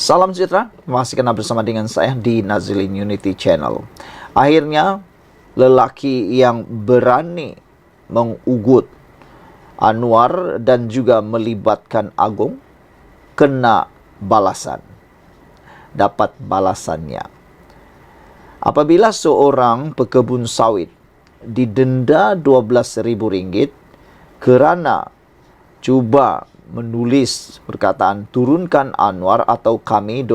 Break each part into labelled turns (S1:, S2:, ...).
S1: Salam sejahtera, masih kena bersama dengan saya di Nazilin Unity Channel. Akhirnya, lelaki yang berani mengugut Anwar dan juga melibatkan Agung kena balasan. Dapat balasannya. Apabila seorang pekebun sawit didenda Rp12.000 kerana cuba menulis perkataan turunkan Anwar atau kami ...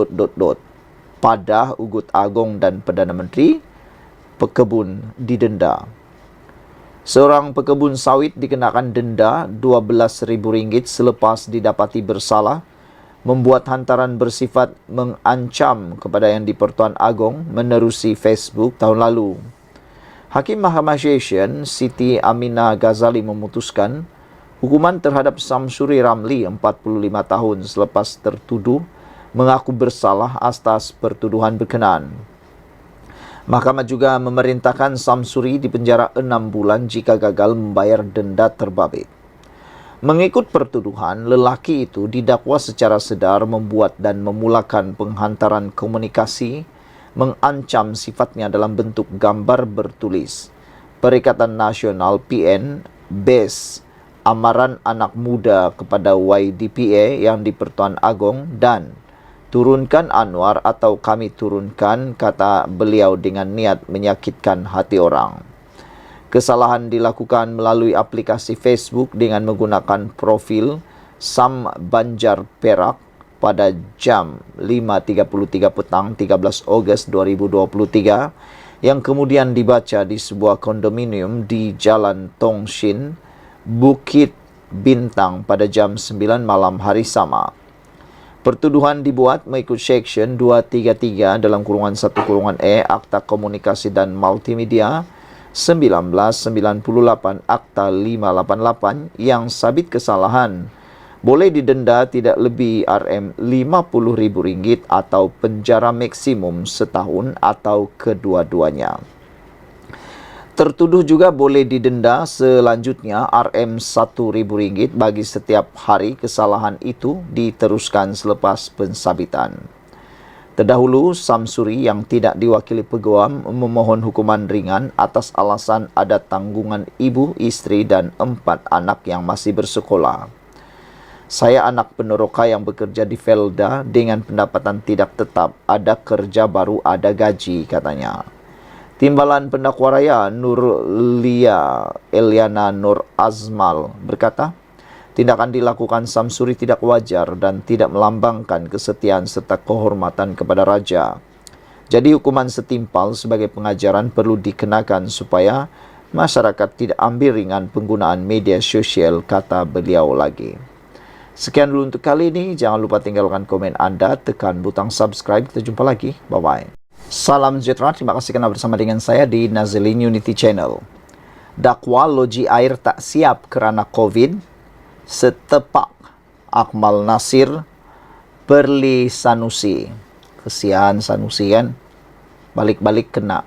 S1: pada ugut Agung dan Perdana Menteri, pekebun didenda. Seorang pekebun sawit dikenakan denda Rp12.000 selepas didapati bersalah membuat hantaran bersifat mengancam kepada Yang di-Pertuan Agong menerusi Facebook tahun lalu. Hakim Mahkamah Session Siti Aminah Ghazali memutuskan hukuman terhadap Samsuri Ramli 45 tahun selepas tertuduh mengaku bersalah atas pertuduhan berkenaan. Mahkamah juga memerintahkan Samsuri dipenjara 6 bulan jika gagal membayar denda terbabit. Mengikut pertuduhan, lelaki itu didakwa secara sedar membuat dan memulakan penghantaran komunikasi mengancam sifatnya dalam bentuk gambar bertulis Perikatan Nasional PN BES amaran anak muda kepada YDPA Yang di-Pertuan Agong dan turunkan Anwar atau kami turunkan, kata beliau dengan niat menyakitkan hati orang. Kesalahan dilakukan melalui aplikasi Facebook dengan menggunakan profil Sam Banjar Perak pada jam 5.33 petang 13 Ogos 2023 yang kemudian dibaca di sebuah kondominium di Jalan Tong Shin, Bukit Bintang pada jam 9 malam hari sama. Pertuduhan dibuat mengikut Seksyen 233 dalam kurungan 1 kurungan E Akta Komunikasi dan Multimedia 1998 Akta 588 yang sabit kesalahan boleh didenda tidak lebih Rm50.000 atau penjara maksimum setahun atau kedua-duanya. Tertuduh juga boleh didenda selanjutnya Rm1.000 bagi setiap hari kesalahan itu diteruskan selepas pensabitan. Terdahulu, Samsuri yang tidak diwakili peguam memohon hukuman ringan atas alasan ada tanggungan ibu, isteri dan 4 anak yang masih bersekolah. Saya anak peneroka yang bekerja di Felda dengan pendapatan tidak tetap, ada kerja baru, ada gaji, katanya. Timbalan Pendakwa Raya Nurlia Eliana Nur Azmal berkata, tindakan dilakukan Samsuri tidak wajar dan tidak melambangkan kesetiaan serta kehormatan kepada raja. Jadi hukuman setimpal sebagai pengajaran perlu dikenakan supaya masyarakat tidak ambil ringan penggunaan media sosial, kata beliau lagi. Sekian dulu untuk kali ini. Jangan lupa tinggalkan komen Anda, tekan butang subscribe. Kita jumpa lagi. Bye-bye. Salam sejahtera, terima kasih kerana bersama dengan saya di Nazilin Unity Channel. Dakwa loji air tak siap kerana COVID, setepak Akmal Nasir, Perli Sanusi. Kesian Sanusi kan? Balik-balik kena.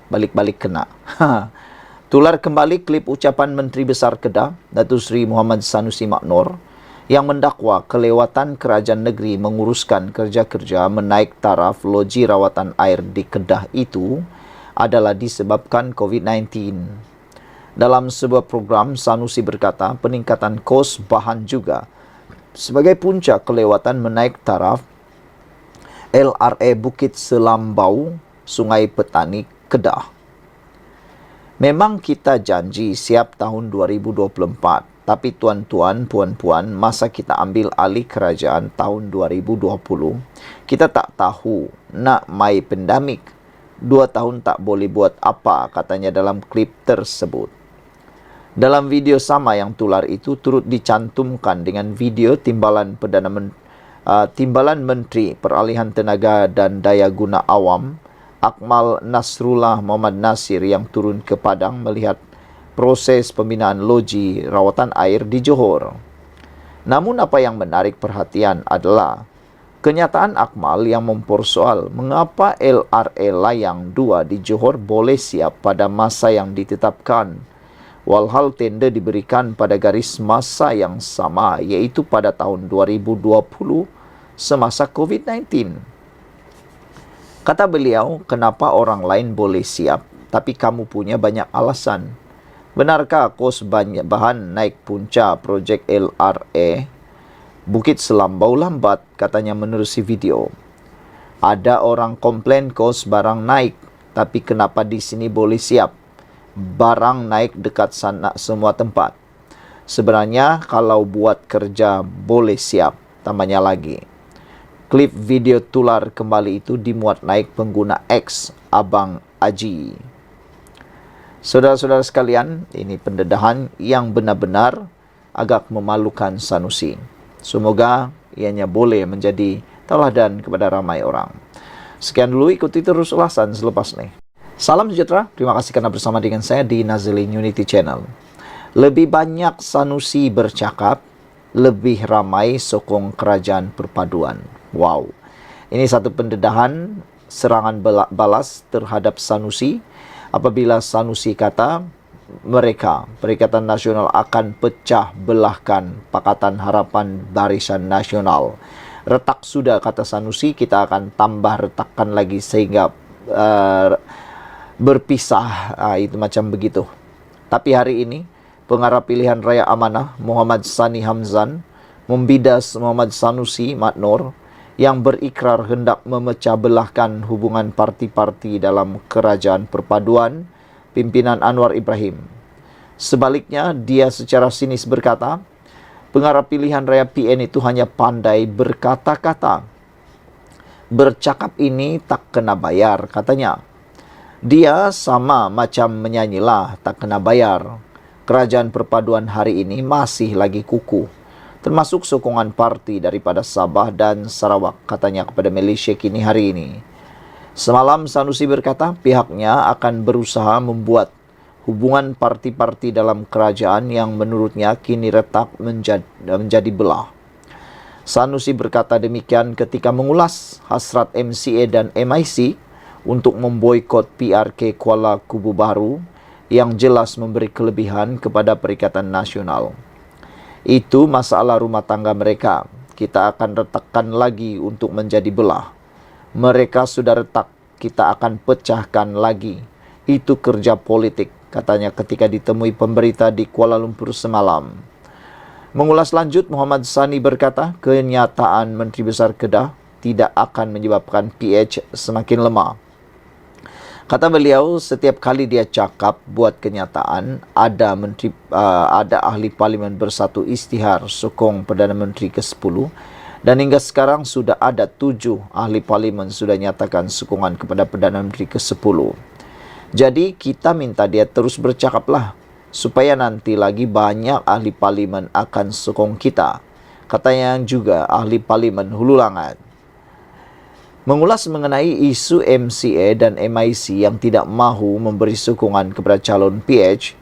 S1: Tular kembali klip ucapan Menteri Besar Kedah, Datuk Seri Muhammad Sanusi Maknor, yang mendakwa kelewatan kerajaan negeri menguruskan kerja-kerja menaik taraf loji rawatan air di Kedah itu adalah disebabkan COVID-19. Dalam sebuah program, Sanusi berkata peningkatan kos bahan juga sebagai punca kelewatan menaik taraf LRA Bukit Selambau, Sungai Petani, Kedah. Memang kita janji siap tahun 2024. Tapi tuan-tuan, puan-puan, masa kita ambil alih kerajaan tahun 2020, kita tak tahu nak mai pandemik. 2 tahun tak boleh buat apa, katanya dalam klip tersebut. Dalam video sama yang tular itu turut dicantumkan dengan video timbalan Menteri Peralihan Tenaga dan Daya Guna Awam, Akmal Nasrullah Muhammad Nasir yang turun ke Padang melihat proses pembinaan loji rawatan air di Johor. Namun apa yang menarik perhatian adalah kenyataan Akmal yang mempersoal mengapa LRA Layang 2 di Johor boleh siap pada masa yang ditetapkan, walhal tender diberikan pada garis masa yang sama, iaitu pada tahun 2020 semasa COVID-19. Kata beliau, kenapa orang lain boleh siap, tapi kamu punya banyak alasan? Benarkah kos banyak bahan naik punca projek LRA Bukit Selambau lambat, katanya menerusi video. Ada orang komplain kos barang naik, tapi kenapa di sini boleh siap? Barang naik dekat sana semua tempat. Sebenarnya kalau buat kerja boleh siap, tambahnya lagi. Klip video tular kembali itu dimuat naik pengguna X, Abang Aji. Saudara-saudara sekalian, ini pendedahan yang benar-benar agak memalukan Sanusi. Semoga ianya boleh menjadi tauladan kepada ramai orang. Sekian dulu, ikuti terus ulasan selepas ini. Salam sejahtera, terima kasih karena bersama dengan saya di Nazilin Unity Channel. Lebih banyak Sanusi bercakap, lebih ramai sokong kerajaan perpaduan. Wow, ini satu pendedahan serangan balas terhadap Sanusi apabila Sanusi kata mereka, Perikatan Nasional akan pecah belahkan Pakatan Harapan Barisan Nasional. Retak sudah, kata Sanusi, kita akan tambah retakkan lagi sehingga berpisah. Itu macam begitu. Tapi hari ini pengarah pilihan raya amanah Muhammad Sani Hamzan membidas Muhammad Sanusi Matnor yang berikrar hendak memecah belahkan hubungan parti-parti dalam kerajaan perpaduan pimpinan Anwar Ibrahim. Sebaliknya, dia secara sinis berkata, pengarah pilihan raya PN itu hanya pandai berkata-kata. Bercakap ini tak kena bayar, katanya. Dia sama macam menyanyilah tak kena bayar. Kerajaan perpaduan hari ini masih lagi kukuh, termasuk sokongan parti daripada Sabah dan Sarawak, katanya kepada Malaysia Kini hari ini. Semalam Sanusi berkata pihaknya akan berusaha membuat hubungan parti-parti dalam kerajaan yang menurutnya kini retak menjadi belah. Sanusi berkata demikian ketika mengulas hasrat MCA dan MIC untuk memboikot PRK Kuala Kubu Baru yang jelas memberi kelebihan kepada Perikatan Nasional. Itu masalah rumah tangga mereka. Kita akan retakkan lagi untuk menjadi belah. Mereka sudah retak, kita akan pecahkan lagi. Itu kerja politik, katanya ketika ditemui pemberita di Kuala Lumpur semalam. Mengulas lanjut, Muhammad Sani berkata, kenyataan Menteri Besar Kedah tidak akan menyebabkan PH semakin lemah. Kata beliau, setiap kali dia cakap buat kenyataan, ada ahli parlimen bersatu istihar sokong Perdana Menteri ke-10 dan hingga sekarang sudah ada 7 ahli parlimen sudah nyatakan sokongan kepada Perdana Menteri ke-10. Jadi kita minta dia terus bercakaplah supaya nanti lagi banyak ahli parlimen akan sokong kita. Katanya juga ahli parlimen Hulu Langat. Mengulas mengenai isu MCA dan MIC yang tidak mahu memberi sokongan kepada calon PH,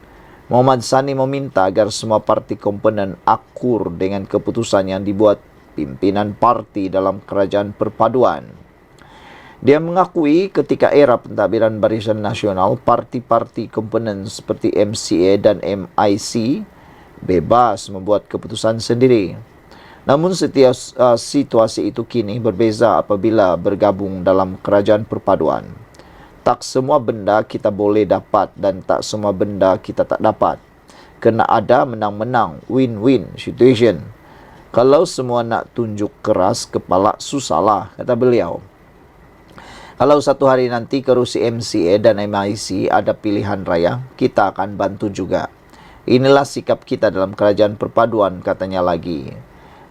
S1: Muhammad Sani meminta agar semua parti komponen akur dengan keputusan yang dibuat pimpinan parti dalam kerajaan perpaduan. Dia mengakui ketika era pentadbiran Barisan Nasional, parti-parti komponen seperti MCA dan MIC bebas membuat keputusan sendiri. Namun setiap situasi itu kini berbeza apabila bergabung dalam kerajaan perpaduan. Tak semua benda kita boleh dapat dan tak semua benda kita tak dapat. Kena ada menang-menang, win-win situation. Kalau semua nak tunjuk keras kepala, susahlah, kata beliau. Kalau satu hari nanti kerusi MCA dan MIC ada pilihan raya, kita akan bantu juga. Inilah sikap kita dalam kerajaan perpaduan, katanya lagi.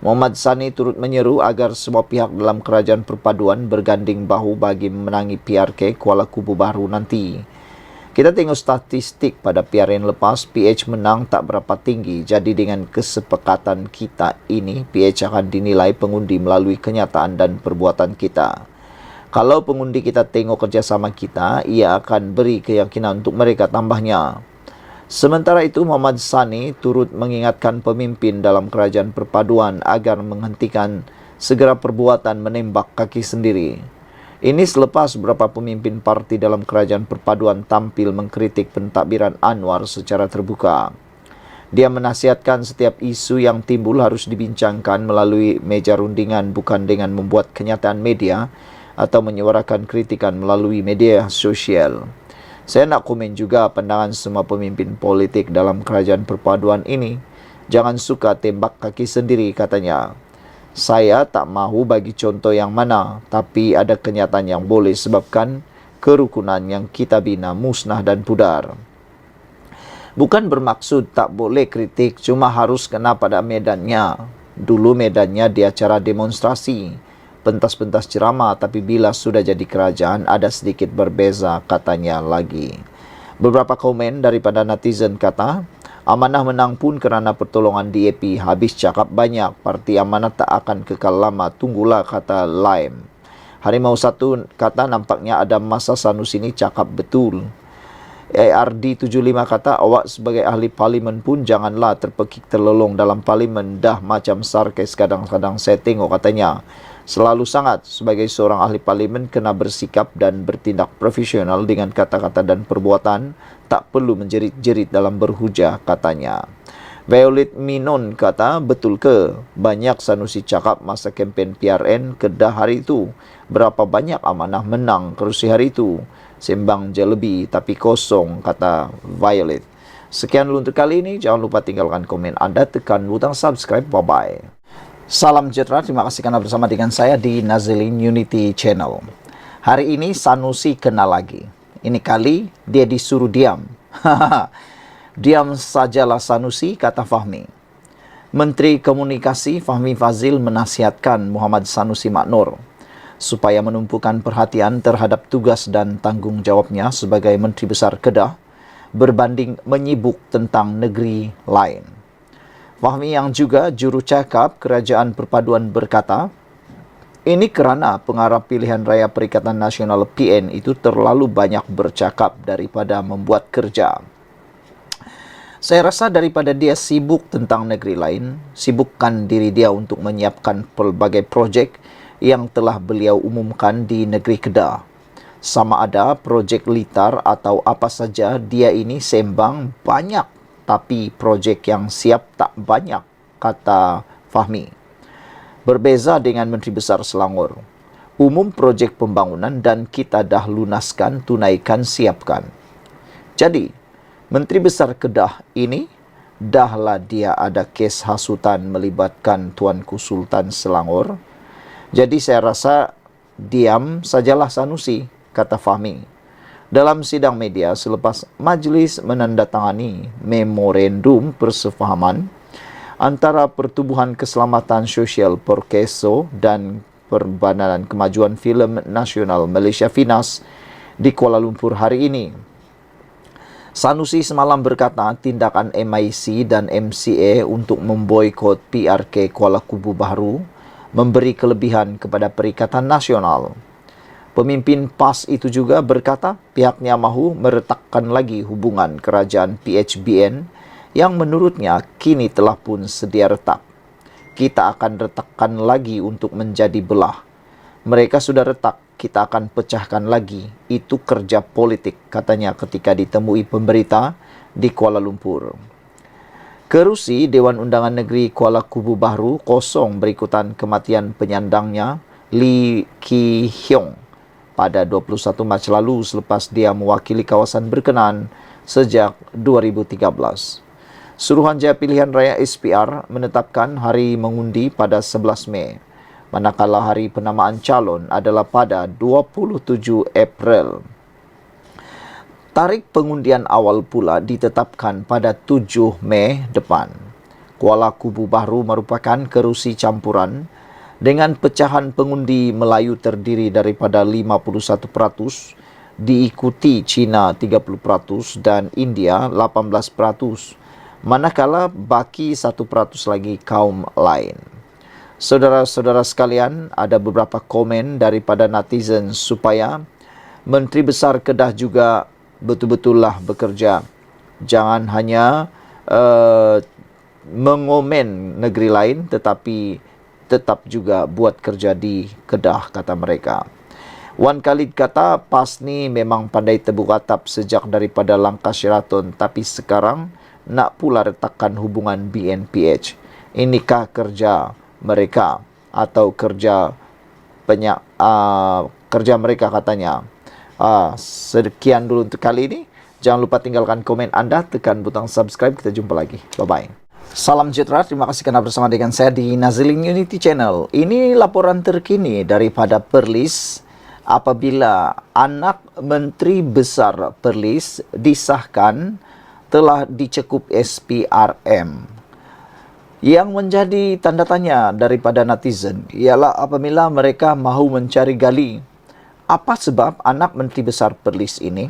S1: Muhammad Sani turut menyeru agar semua pihak dalam kerajaan perpaduan berganding bahu bagi memenangi PRK Kuala Kubu Baru nanti. Kita tengok statistik pada PRN lepas, PH menang tak berapa tinggi. Jadi dengan kesepakatan kita ini, PH akan dinilai pengundi melalui kenyataan dan perbuatan kita. Kalau pengundi kita tengok kerjasama kita, ia akan beri keyakinan untuk mereka tambahnya. Sementara itu, Muhammad Sani turut mengingatkan pemimpin dalam kerajaan perpaduan agar menghentikan segera perbuatan menembak kaki sendiri. Ini selepas beberapa pemimpin parti dalam kerajaan perpaduan tampil mengkritik pentadbiran Anwar secara terbuka. Dia menasihatkan setiap isu yang timbul harus dibincangkan melalui meja rundingan bukan dengan membuat kenyataan media atau menyuarakan kritikan melalui media sosial. Saya nak komen juga pandangan semua pemimpin politik dalam kerajaan perpaduan ini. Jangan suka tembak kaki sendiri, katanya. Saya tak mahu bagi contoh yang mana, tapi ada kenyataan yang boleh sebabkan kerukunan yang kita bina musnah dan pudar. Bukan bermaksud tak boleh kritik, cuma harus kena pada medannya. Dulu medannya di acara demonstrasi, pentas-pentas ceramah, tapi bila sudah jadi kerajaan ada sedikit berbeza, katanya lagi. Beberapa komen daripada netizen kata, Amanah menang pun kerana pertolongan DAP, habis cakap banyak, parti Amanah tak akan kekal lama, tunggulah, kata Lime. Harimau Satu kata nampaknya ada masa Sanusi ini cakap betul. ARD 75 kata awak sebagai ahli parlimen pun janganlah terpekik terlolong dalam parlimen, dah macam sarkis kadang-kadang saya tengok, katanya. Selalu sangat sebagai seorang ahli parlimen kena bersikap dan bertindak profesional dengan kata-kata dan perbuatan, tak perlu menjerit-jerit dalam berhujah, katanya. Violet Minon kata, betul ke? Banyak Sanusi cakap masa kempen PRN Kedah hari itu. Berapa banyak Amanah menang kerusi hari itu? Sembang jelebi tapi kosong, kata Violet. Sekian dulu untuk kali ini. Jangan lupa tinggalkan komen anda, tekan butang subscribe. Bye-bye. Salam sejahtera, terima kasih karena bersama dengan saya di Nazilin Unity Channel. Hari ini Sanusi kena lagi. Ini kali dia disuruh diam. Diam sajalah Sanusi, kata Fahmi. Menteri Komunikasi Fahmi Fazil menasihatkan Muhammad Sanusi Maknur supaya menumpukan perhatian terhadap tugas dan tanggungjawabnya sebagai Menteri Besar Kedah berbanding menyibuk tentang negeri lain. Fahmi yang juga jurucakap Kerajaan Perpaduan berkata, ini kerana pengarah pilihan raya Perikatan Nasional PN itu terlalu banyak bercakap daripada membuat kerja. Saya rasa daripada dia sibuk tentang negeri lain, sibukkan diri dia untuk menyiapkan pelbagai projek yang telah beliau umumkan di negeri Kedah. Sama ada projek litar atau apa saja, dia ini sembang banyak, tapi projek yang siap tak banyak, kata Fahmi. Berbeza dengan Menteri Besar Selangor. Umum projek pembangunan dan kita dah lunaskan, tunaikan, siapkan. Jadi, Menteri Besar Kedah ini, dahlah dia ada kes hasutan melibatkan Tuanku Sultan Selangor. Jadi saya rasa diam sajalah Sanusi, kata Fahmi. Dalam sidang media selepas majlis menandatangani memorandum persefahaman antara Pertubuhan Keselamatan Sosial Porkeso dan Perbadanan Kemajuan Filem Nasional Malaysia FINAS di Kuala Lumpur hari ini. Sanusi semalam berkata tindakan MIC dan MCA untuk memboikot PRK Kuala Kubu Baharu memberi kelebihan kepada Perikatan Nasional. Pemimpin PAS itu juga berkata pihaknya mahu meretakkan lagi hubungan kerajaan PHBN yang menurutnya kini telah pun sedia retak. Kita akan retakkan lagi untuk menjadi belah. Mereka sudah retak, kita akan pecahkan lagi. Itu kerja politik, katanya ketika ditemui pemberita di Kuala Lumpur. Kerusi Dewan Undangan Negeri Kuala Kubu Baharu kosong berikutan kematian penyandangnya Lee Ki Hyong pada 21 Mac lalu selepas dia mewakili kawasan berkenaan sejak 2013. Suruhanjaya Pilihan Raya SPR menetapkan hari mengundi pada 11 Mei, manakala hari penamaan calon adalah pada 27 April. Tarikh pengundian awal pula ditetapkan pada 7 Mei depan. Kuala Kubu Baharu merupakan kerusi campuran dengan pecahan pengundi Melayu terdiri daripada 51%, diikuti Cina 30% dan India 18%, manakala baki 1% lagi kaum lain. Saudara-saudara sekalian, ada beberapa komen daripada netizen supaya Menteri Besar Kedah juga betul-betullah bekerja. Jangan hanya mengomen negeri lain tetapi tetap juga buat kerja di Kedah, kata mereka. Wan Khalid kata PAS ni memang pandai tebuk atap sejak daripada langkah Sheraton, tapi sekarang nak pula retakkan hubungan BNPH. Inikah kerja mereka atau kerja kerja mereka katanya. Sekian dulu untuk kali ini. Jangan lupa tinggalkan komen Anda, tekan butang subscribe. Kita jumpa lagi. Bye-bye. Salam sejahtera, terima kasih karena bersama dengan saya di Nazilin Unity Channel. Ini laporan terkini daripada Perlis apabila anak Menteri Besar Perlis disahkan telah dicekup SPRM. Yang menjadi tanda tanya daripada netizen ialah apabila mereka mahu mencari gali apa sebab anak Menteri Besar Perlis ini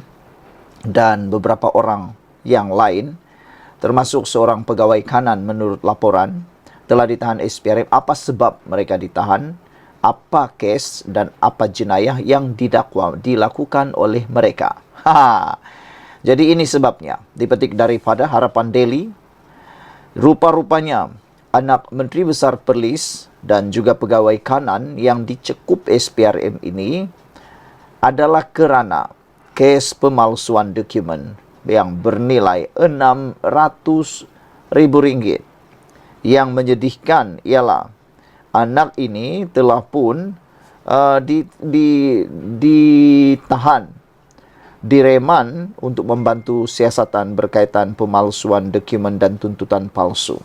S1: dan beberapa orang yang lain, termasuk seorang pegawai kanan menurut laporan, telah ditahan SPRM. Apa sebab mereka ditahan, apa kes dan apa jenayah yang dilakukan oleh mereka. Jadi ini sebabnya, dipetik daripada Harapan Daily. Rupa-rupanya anak Menteri Besar Perlis dan juga pegawai kanan yang dicekup SPRM ini adalah kerana kes pemalsuan dokumen yang bernilai Rp600,000. Yang menyedihkan ialah anak ini telah pun ditahan, direman untuk membantu siasatan berkaitan pemalsuan dokumen dan tuntutan palsu.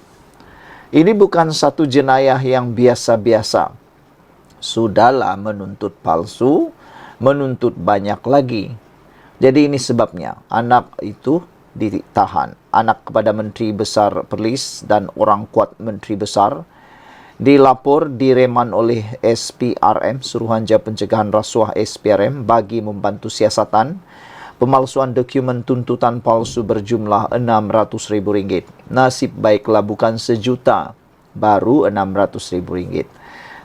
S1: Ini bukan satu jenayah yang biasa-biasa. Sudahlah menuntut palsu, menuntut banyak lagi. Jadi ini sebabnya anak itu ditahan. Anak kepada Menteri Besar Perlis dan orang kuat Menteri Besar dilapor direman oleh SPRM, Suruhanjaya Pencegahan Rasuah SPRM, bagi membantu siasatan pemalsuan dokumen tuntutan palsu berjumlah Rp600,000. Nasib baiklah bukan sejuta, baru Rp600,000.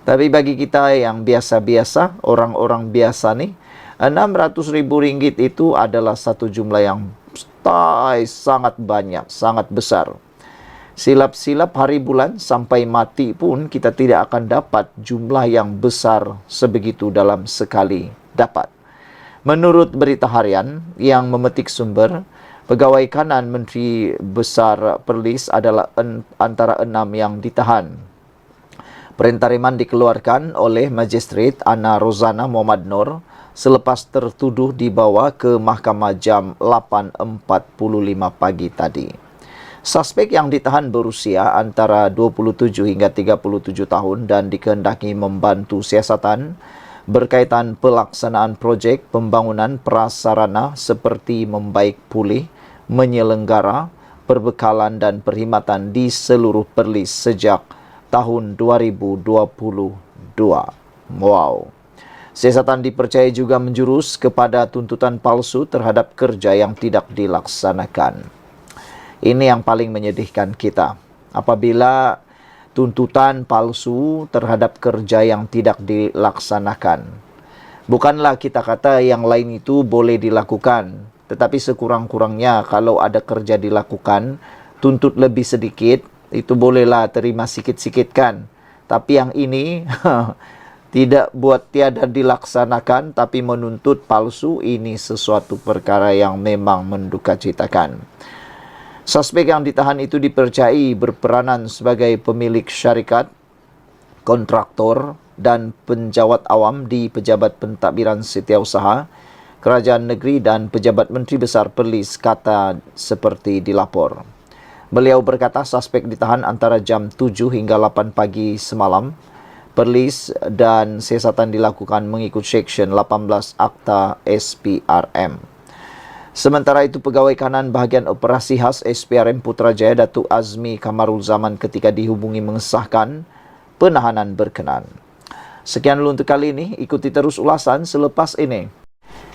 S1: Tapi bagi kita yang biasa-biasa, orang-orang biasa nih, Rp600,000 itu adalah satu jumlah yang sangat banyak, sangat besar. Silap-silap hari bulan sampai mati pun kita tidak akan dapat jumlah yang besar sebegitu dalam sekali dapat. Menurut berita harian yang memetik sumber, pegawai kanan Menteri Besar Perlis adalah antara 6 yang ditahan. Perintah reman dikeluarkan oleh Magistrate Ana Rozana Muhammad Nur selepas tertuduh dibawa ke mahkamah jam 8.45 pagi tadi. Suspek yang ditahan berusia antara 27 hingga 37 tahun dan dikehendaki membantu siasatan berkaitan pelaksanaan projek pembangunan prasarana seperti membaik pulih, menyelenggara, perbekalan dan perkhidmatan di seluruh Perlis sejak tahun 2022. Wow. Siasatan dipercaya juga menjurus kepada tuntutan palsu terhadap kerja yang tidak dilaksanakan. Ini yang paling menyedihkan kita. Apabila tuntutan palsu terhadap kerja yang tidak dilaksanakan. Bukanlah kita kata yang lain itu boleh dilakukan, tetapi sekurang-kurangnya kalau ada kerja dilakukan, tuntut lebih sedikit, itu bolehlah terima sikit-sikit kan. Tapi yang ini tidak buat tiada dilaksanakan tapi menuntut palsu, ini sesuatu perkara yang memang mendukacitakan. Suspek yang ditahan itu dipercayai berperanan sebagai pemilik syarikat, kontraktor dan penjawat awam di Pejabat Pentadbiran Setiausaha, Kerajaan Negeri dan Pejabat Menteri Besar Perlis, kata seperti dilapor. Beliau berkata suspek ditahan antara jam 7 hingga 8 pagi semalam. Perlis dan siasatan dilakukan mengikut Seksyen 18 Akta SPRM. Sementara itu, pegawai kanan bahagian operasi khas SPRM Putrajaya Datuk Azmi Kamarul Zaman ketika dihubungi mengesahkan penahanan berkenan. Sekian dulu untuk kali ini, ikuti terus ulasan selepas ini.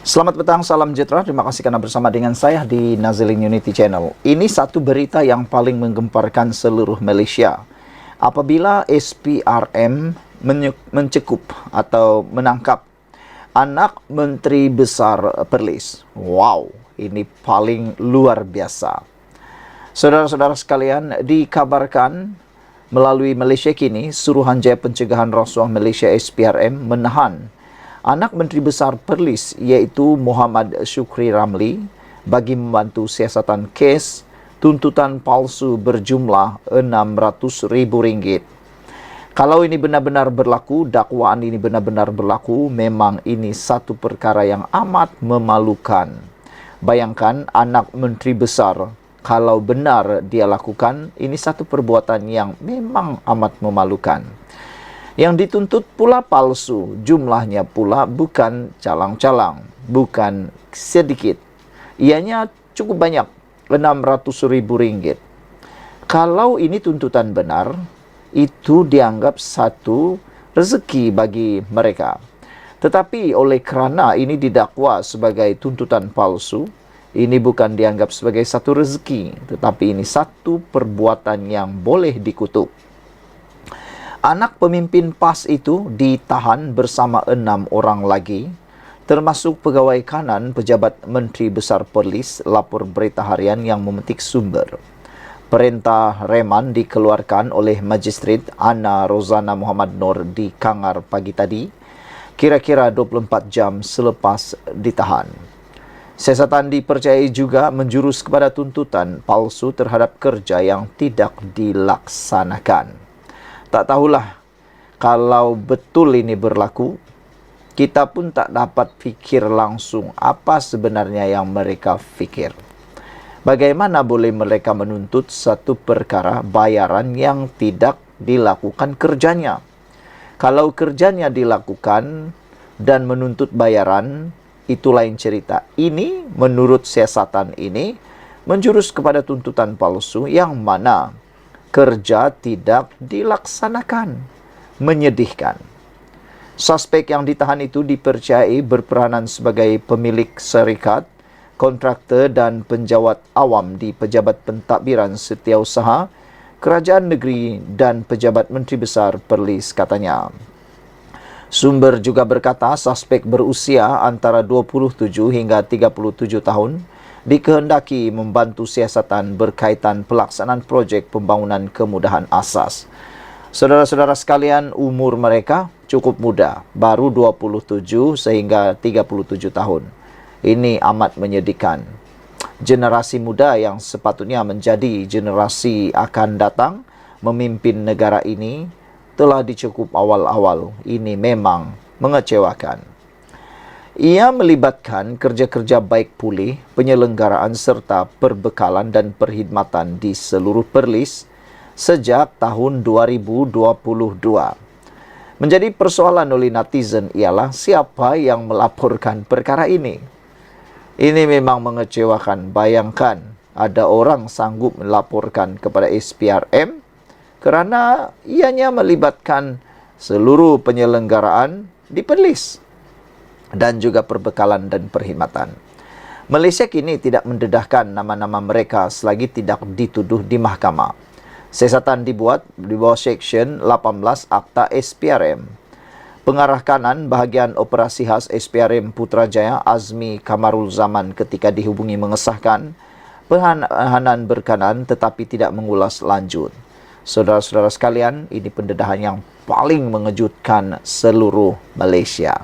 S1: Selamat petang, salam sejahtera. Terima kasih karena bersama dengan saya di Nazilin Unity Channel. Ini satu berita yang paling menggemparkan seluruh Malaysia. Apabila SPRM mencekup atau menangkap anak Menteri Besar Perlis. Wow, ini paling luar biasa. Saudara-saudara sekalian, dikabarkan melalui Malaysia Kini, Suruhanjaya Pencegahan Rasuah Malaysia SPRM menahan anak Menteri Besar Perlis iaitu Muhammad Shukri Ramli bagi membantu siasatan kes tuntutan palsu berjumlah RM600,000. Kalau ini benar-benar berlaku, dakwaan ini benar-benar berlaku, memang ini satu perkara yang amat memalukan. Bayangkan anak menteri besar, kalau benar dia lakukan, ini satu perbuatan yang memang amat memalukan. Yang dituntut pula palsu, jumlahnya pula bukan calang-calang, bukan sedikit. Ianya cukup banyak, Rp600.000. Kalau ini tuntutan benar, itu dianggap satu rezeki bagi mereka. Tetapi oleh kerana ini didakwa sebagai tuntutan palsu, ini bukan dianggap sebagai satu rezeki, tetapi ini satu perbuatan yang boleh dikutuk. Anak pemimpin PAS itu ditahan bersama 6 orang lagi, termasuk pegawai kanan pejabat Menteri Besar Perlis, lapor Berita Harian yang memetik sumber. Perintah reman dikeluarkan oleh Magistrat Ana Rozana Muhammad Nur di Kangar pagi tadi, kira-kira 24 jam selepas ditahan. Siasatan dipercayai juga menjurus kepada tuntutan palsu terhadap kerja yang tidak dilaksanakan. Tak tahulah, kalau betul ini berlaku, kita pun tak dapat fikir langsung apa sebenarnya yang mereka fikir. Bagaimana boleh mereka menuntut satu perkara bayaran yang tidak dilakukan kerjanya? Kalau kerjanya dilakukan dan menuntut bayaran, itu lain cerita. Ini menurut siasatan ini menjurus kepada tuntutan palsu yang mana kerja tidak dilaksanakan. Menyedihkan. Suspek yang ditahan itu dipercayai berperanan sebagai pemilik syarikat, kontraktor dan penjawat awam di Pejabat Pentadbiran Setiausaha, Kerajaan Negeri dan Pejabat Menteri Besar Perlis katanya. Sumber juga berkata suspek berusia antara 27 hingga 37 tahun dikehendaki membantu siasatan berkaitan pelaksanaan projek pembangunan kemudahan asas. Saudara-saudara sekalian, umur mereka cukup muda, baru 27 sehingga 37 tahun. Ini amat menyedihkan. Generasi muda yang sepatutnya menjadi generasi akan datang memimpin negara ini telah dicukup awal-awal. Ini memang mengecewakan. Ia melibatkan kerja-kerja baik pulih, penyelenggaraan serta perbekalan dan perkhidmatan di seluruh Perlis sejak tahun 2022. Menjadi persoalan oleh netizen ialah siapa yang melaporkan perkara ini. Ini memang mengecewakan. Bayangkan ada orang sanggup melaporkan kepada SPRM kerana ianya melibatkan seluruh penyelenggaraan di Perlis dan juga perbekalan dan perkhidmatan. Malaysia kini tidak mendedahkan nama-nama mereka selagi tidak dituduh di mahkamah. Siasatan dibuat di bawah Seksyen 18 Akta SPRM. Pengarah kanan bahagian operasi khas SPRM Putrajaya Azmi Kamarul Zaman ketika dihubungi mengesahkan penahanan berkanan tetapi tidak mengulas lanjut. Saudara-saudara sekalian, ini pendedahan yang paling mengejutkan seluruh Malaysia.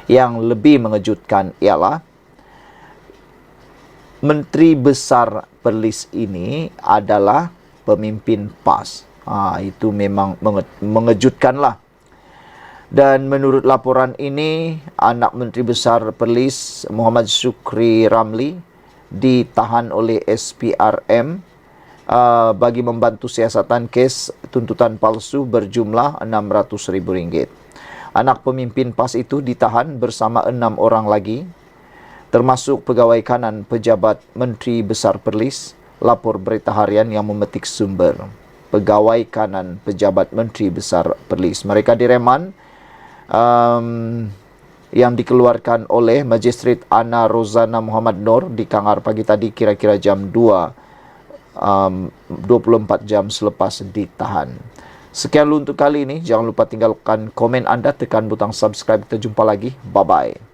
S1: Yang lebih mengejutkan ialah Menteri Besar Perlis ini adalah pemimpin PAS. Itu memang mengejutkanlah. Dan menurut laporan ini, anak Menteri Besar Perlis Muhammad Shukri Ramli ditahan oleh SPRM bagi membantu siasatan kes tuntutan palsu berjumlah RM600.000. Anak pemimpin PAS itu ditahan bersama 6 orang lagi, termasuk pegawai kanan pejabat Menteri Besar Perlis, lapor Berita Harian yang memetik sumber. Pegawai kanan pejabat Menteri Besar Perlis. Mereka direman yang dikeluarkan oleh Magistrat Ana Rozana Muhammad Nur di Kangar pagi tadi kira-kira jam 24 jam selepas ditahan. Sekian dulu untuk kali ini. Jangan lupa tinggalkan komen anda, tekan butang subscribe. Kita jumpa lagi. Bye-bye.